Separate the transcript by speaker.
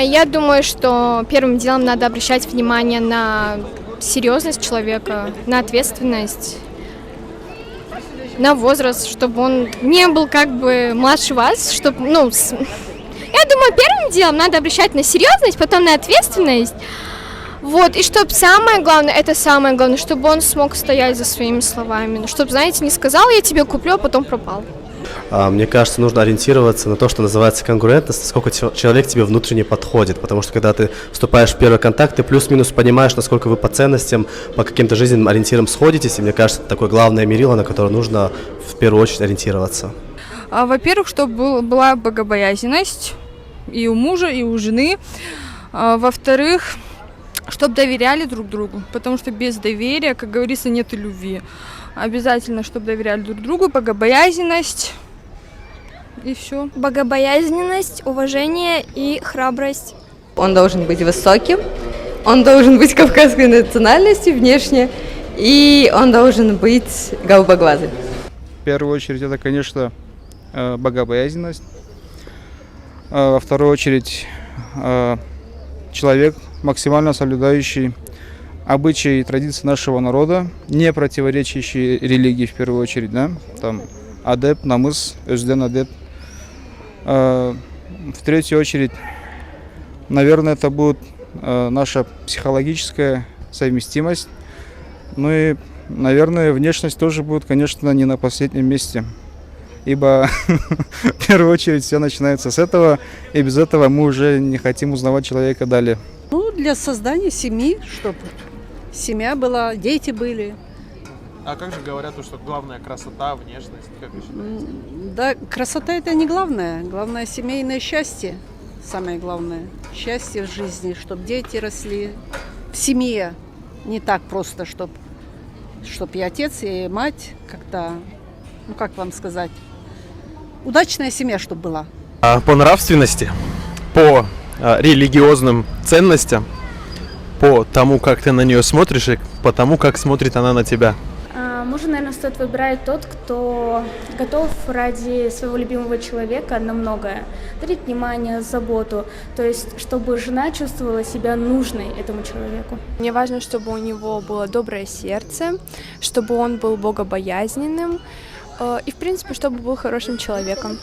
Speaker 1: Я думаю, что первым делом надо обращать внимание на серьезность человека, на ответственность, на возраст, чтобы он не был как бы младше вас, чтобы, я думаю, первым делом надо обращать на серьезность, потом на ответственность, вот, и чтобы самое главное, чтобы он смог стоять за своими словами, чтобы, знаете, не сказал, я тебе куплю, а потом пропал.
Speaker 2: Мне кажется, нужно ориентироваться на то, что называется конгруентность, насколько человек тебе внутренне подходит, потому что когда ты вступаешь в первый контакт, ты плюс-минус понимаешь, насколько вы по ценностям, по каким-то жизненным ориентирам сходитесь, и мне кажется, это такое главное мерило, на которое нужно в первую очередь ориентироваться.
Speaker 3: Во-первых, чтобы была богобоязненность и у мужа, и у жены. Во-вторых, чтобы доверяли друг другу, потому что без доверия, как говорится, нет и любви. Обязательно, чтобы доверяли друг другу, богобоязненность и все.
Speaker 1: Богобоязненность, уважение и храбрость.
Speaker 4: Он должен быть высоким, он должен быть кавказской национальности внешне, и он должен быть голубоглазым.
Speaker 5: В первую очередь это, конечно, богобоязненность. Во вторую очередь человек, максимально соблюдающий обычаи и традиции нашего народа, не противоречащие религии в первую очередь, да, там адеп, намыс, өзден адеп. В третью очередь, наверное, это будет наша психологическая совместимость, ну и, наверное, внешность тоже будет, конечно, не на последнем месте, ибо в первую очередь все начинается с этого, и без этого мы уже не хотим узнавать человека далее.
Speaker 6: Для создания семьи, чтобы семья была, дети были.
Speaker 7: А как же говорят, что главная красота, внешность? Как вы считаете?
Speaker 6: Да, красота это не главное. Главное семейное счастье. Самое главное. Счастье в жизни, чтобы дети росли в семье. Не так просто, чтобы и отец, и мать как-то, как вам сказать, удачная семья, чтобы была.
Speaker 8: По нравственности, по религиозным ценностям, по тому, как ты на нее смотришь, и по тому, как смотрит она на тебя.
Speaker 9: Мужа, наверное, стоит выбирать тот, кто готов ради своего любимого человека на многое. Дарить внимание, заботу. То есть, чтобы жена чувствовала себя нужной этому человеку.
Speaker 3: Мне важно, чтобы у него было доброе сердце, чтобы он был богобоязненным и, в принципе, чтобы был хорошим человеком.